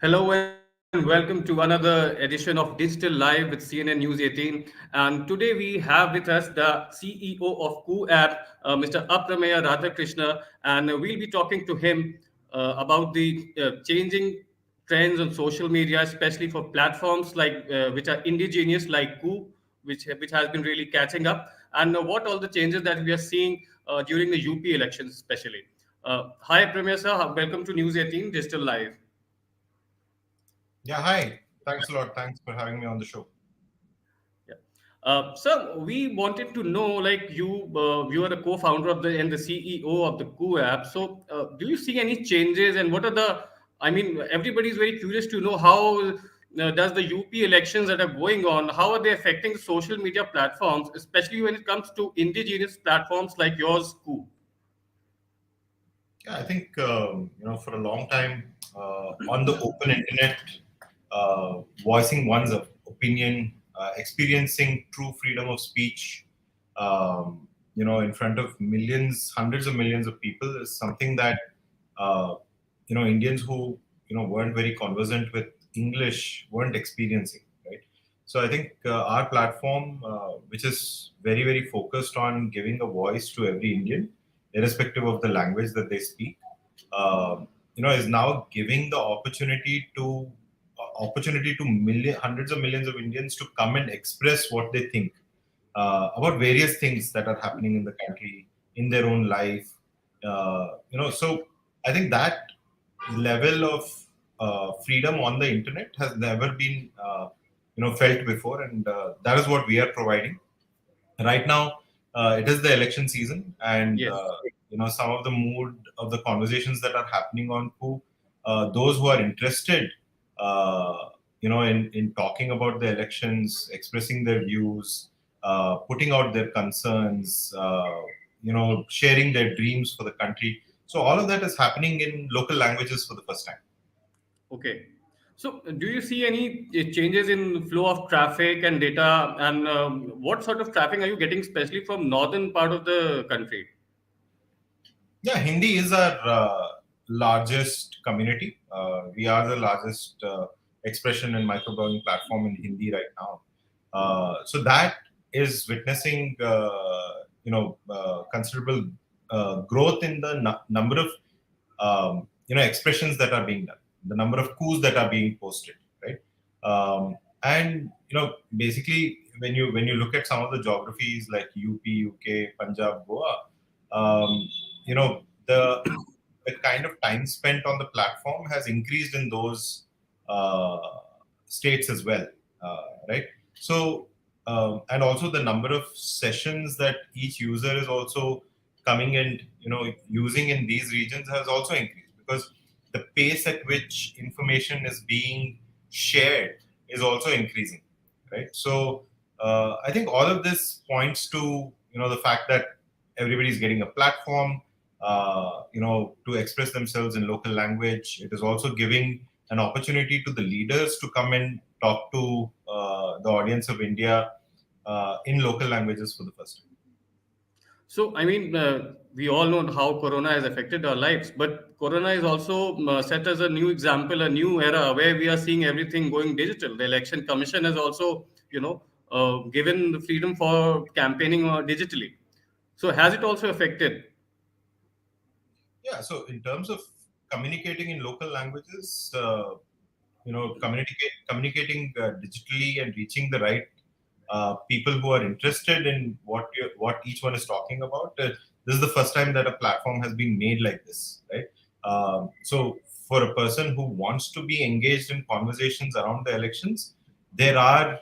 Hello and welcome to another edition of Digital Live with CNN News 18. And today we have with us the CEO of Koo App, Mr. Aprameya Radhakrishna, and we'll be talking to him about the changing trends on social media, especially for platforms like which are indigenous like Koo, which has been really catching up, and what all the changes that we are seeing during the UP elections, especially. Hi, Premier sir. Welcome to News 18 Digital Live. Yeah, hi. Thanks a lot. Thanks for having me on the show. Yeah. Sir, we wanted to know, like you are the co-founder of the and the CEO of the Koo app. So, do you see any changes, and what are the? I mean, everybody is very curious to know how does the UP elections that are going on, how are they affecting social media platforms, especially when it comes to indigenous platforms like yours, Koo. Yeah, I think for a long time on the open internet, voicing one's opinion, experiencing true freedom of speech, in front of millions, hundreds of millions of people is something that uh, Indians who weren't very conversant with English weren't experiencing, right? So I think our platform, which is very very focused on giving a voice to every Indian, irrespective of the language that they speak, is now giving the opportunity to hundreds of millions of Indians to come and express what they think about various things that are happening in the country, in their own life. So I think that level of freedom on the internet has never been, felt before, and that is what we are providing right now. It is the election season, and Yes. some of the mood of the conversations that are happening on Poo, those who are interested, in talking about the elections, expressing their views, putting out their concerns, sharing their dreams for the country. So all of that is happening in local languages for the first time. Okay. So, do you see any changes in flow of traffic and data, and what sort of traffic are you getting, especially from northern part of the country? Yeah, Hindi is our largest community. We are the largest expression and microblogging platform in Hindi right now. So that is witnessing, considerable growth in the number of, expressions that are being done, the number of coups that are being posted, right? And basically, when you look at some of the geographies like UP, UK, Punjab, Goa, the kind of time spent on the platform has increased in those uh, states as well, right? So, and also the number of sessions that each user is also coming and using in these regions has also increased, because the pace at which information is being shared is also increasing, right? So, I think all of this points to the fact that everybody is getting a platform, to express themselves in local language. It is also giving an opportunity to the leaders to come and talk to the audience of India in local languages for the first time. So, I mean, we all know how Corona has affected our lives, but Corona is also set as a new example, a new era where we are seeing everything going digital. The Election Commission has also, given the freedom for campaigning digitally. So, has it also affected? Yeah. So in terms of communicating in local languages, communicating digitally and reaching the right people who are interested in what each one is talking about. This is the first time that a platform has been made like this, right? So for a person who wants to be engaged in conversations around the elections, there are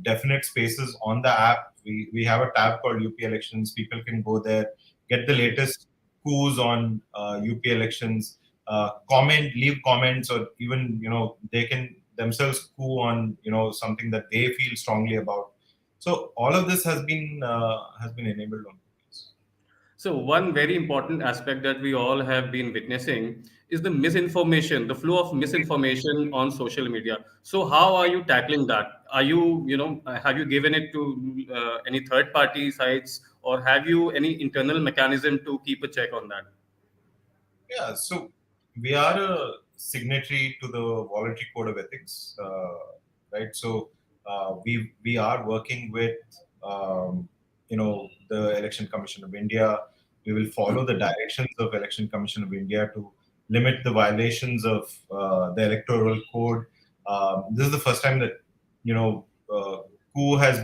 definite spaces on the app. We have a tab called UP Elections. People can go there, get the latest coups on UP elections, comment, leave comments, or even they can themselves coup on something that they feel strongly about. So all of this has been enabled on this. So, one very important aspect that we all have been witnessing is the misinformation, the flow of misinformation on social media. So, how are you tackling that? Are you, have you given it to any third party sites, or have you any internal mechanism to keep a check on that? Yeah, so we are a signatory to the voluntary code of ethics, right? So we are working with the Election Commission of India. We will follow the directions of Election Commission of India to limit the violations of the electoral code. This is the first time that coup has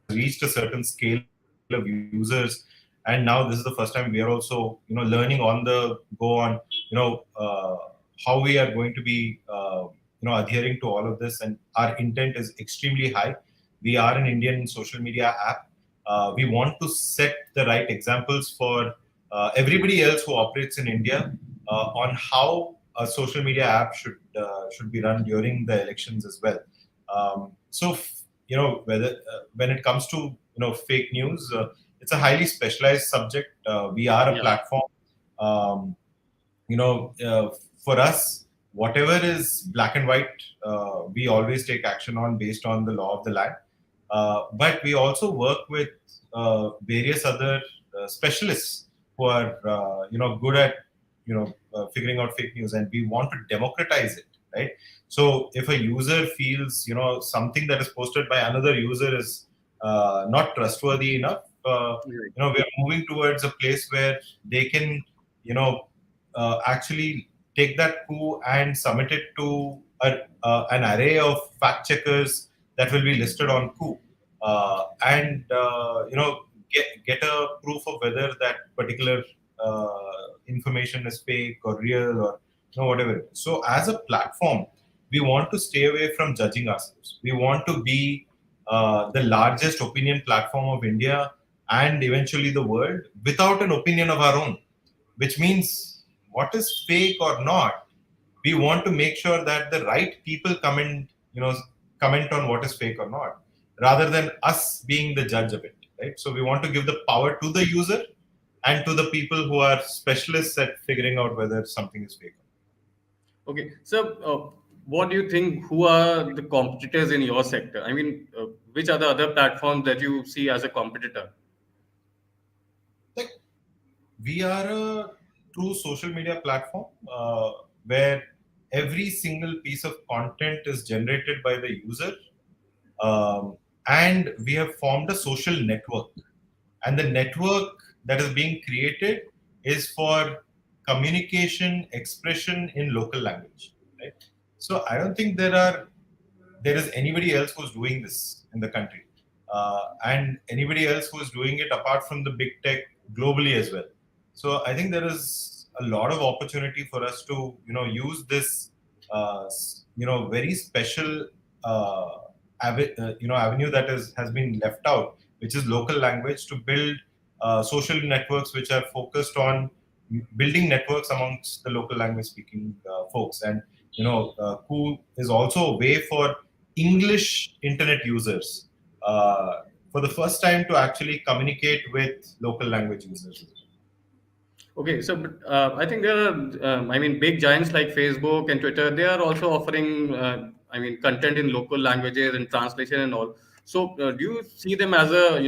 reached a certain scale of users, and now this is the first time we are also learning on the go on how we are going to be adhering to all of this, and our intent is extremely high. We are an Indian social media app. We want to set the right examples for everybody else who operates in India on how a social media app should be run during the elections as well. Whether when it comes to fake news, it's a highly specialized subject. We are a Yeah. platform. Um, you know, uh, for us, whatever is black and white, we always take action on based on the law of the land. But we also work with various other specialists who are, good at, figuring out fake news, and we want to democratize it, right? So if a user feels, something that is posted by another user is not trustworthy enough, Right. we are moving towards a place where they can, actually take that coup and submit it to an array of fact checkers that will be listed on coup, and get a proof of whether that particular information is fake or real, or whatever it is. So as a platform, we want to stay away from judging ourselves. We want to be the largest opinion platform of India and eventually the world without an opinion of our own, which means what is fake or not, we want to make sure that the right people come and comment on what is fake or not, rather than us being the judge of it, right? So we want to give the power to the user and to the people who are specialists at figuring out whether something is fake. Okay. So, what do you think? Who are the competitors in your sector? I mean, which are the other platforms that you see as a competitor? Like, we are a true social media platform where every single piece of content is generated by the user, and we have formed a social network, and the network that is being created is for communication expression in local language, right? So I don't think there is anybody else who's doing this in the country, and anybody else who is doing it apart from the big tech globally as well. So I think there is a lot of opportunity for us to use this very special avenue that has been left out, which is local language, to build social networks which are focused on building networks amongst the local language speaking folks. And who is also a way for English internet users for the first time to actually communicate with local language users. Okay, so but, I think there are, I mean, big giants like Facebook and Twitter. They are also offering, I mean, content in local languages and translation and all. So, do you see them as a,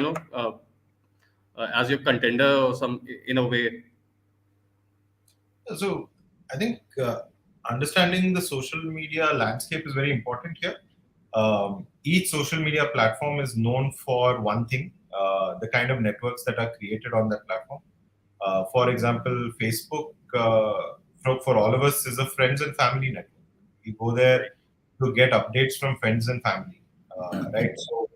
as your contender or some in a way? So I think understanding the social media landscape is very important here. Each social media platform is known for one thing, the kind of networks that are created on that platform. For example, Facebook, for all of us, is a friends and family network. We go there to get updates from friends and family, right? So,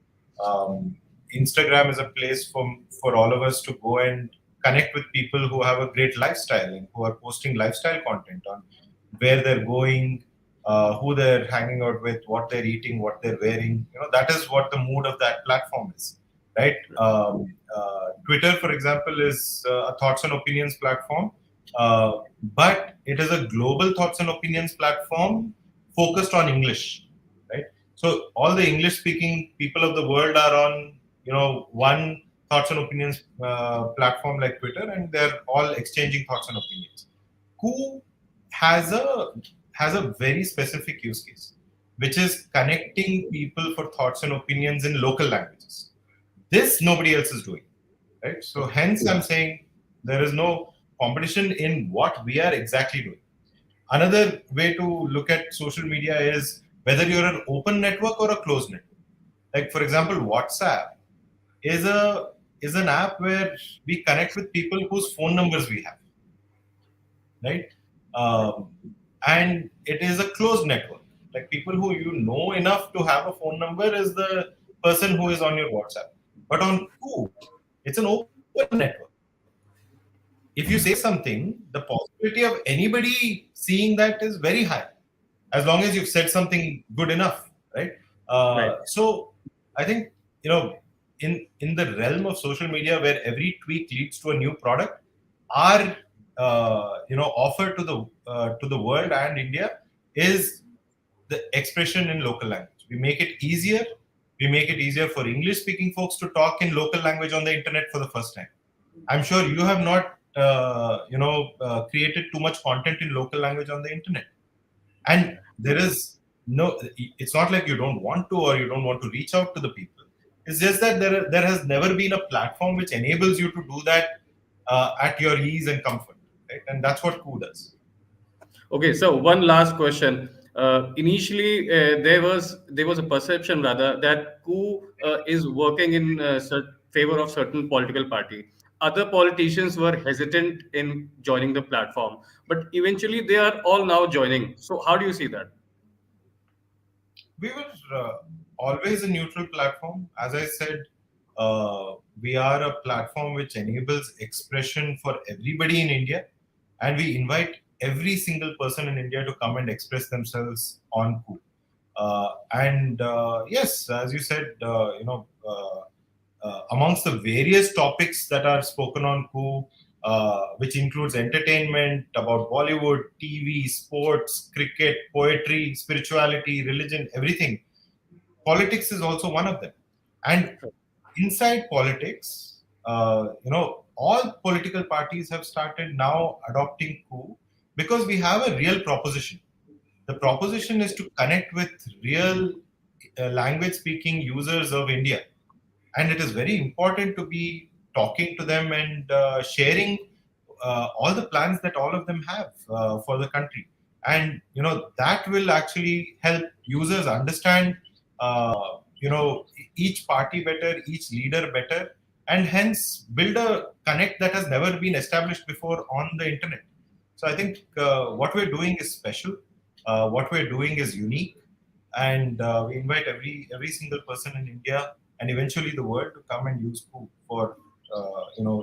Instagram is a place for all of us to go and connect with people who have a great lifestyle and who are posting lifestyle content on where they're going, who they're hanging out with, what they're eating, what they're wearing. That is what the mood of that platform is, right? Twitter, for example, is a thoughts and opinions platform, but it is a global thoughts and opinions platform focused on English, right? So all the English-speaking people of the world are on, one thoughts and opinions platform like Twitter, and they're all exchanging thoughts and opinions. Who has a very specific use case, which is connecting people for thoughts and opinions in local languages. This nobody else is doing, right? So Okay. hence I'm saying there is no competition in what we are exactly doing. Another way to look at social media is whether you're an open network or a closed network. Like for example, WhatsApp is a is an app where we connect with people whose phone numbers we have, right? Um, and it is a closed network. Like people who you know enough to have a phone number is the person who is on your WhatsApp. But on Coup, it's an open network. If you say something, the possibility of anybody seeing that is very high, as long as you've said something good enough, right? Right. So I think, you know, in the realm of social media, where every tweak leads to a new product, our offer to the world and India is the expression in local language. We make it easier. We make it easier for English speaking folks to talk in local language on the internet for the first time. I'm sure you have not created too much content in local language on the internet, and there is no, it's not like you don't want to or you don't want to reach out to the people. It's just that there has never been a platform which enables you to do that at your ease and comfort, right? And that's what Coup does. Okay, so one last question. Initially, there was a perception rather that coup is working in favor of certain political party. Other politicians were hesitant in joining the platform, but eventually they are all now joining. So how do you see that? We were always a neutral platform. As I said, we are a platform which enables expression for everybody in India, and we invite every single person in India to come and express themselves on Coup. And yes, as you said, amongst the various topics that are spoken on Coup, which includes entertainment about Bollywood, TV, sports, cricket, poetry, spirituality, religion, everything. Politics is also one of them. And inside politics, all political parties have started now adopting Coup because we have a real proposition. The proposition is to connect with real language speaking users of India, and it is very important to be talking to them and sharing all the plans that all of them have for the country. And that will actually help users understand each party better, each leader better, and hence build a connect that has never been established before on the internet. So I think what we're doing is special, what we're doing is unique, and we invite every single person in India and eventually the world to come and use Coop for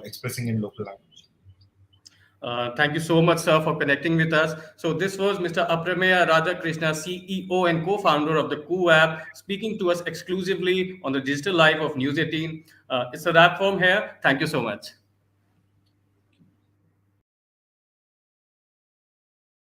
expressing in local language. Thank you so much, sir, for connecting with us. So this was Mr. Aprameya Radhakrishna, CEO and co-founder of the Coup app, speaking to us exclusively on the digital life of News 18. It's a wrap from here. Thank you so much.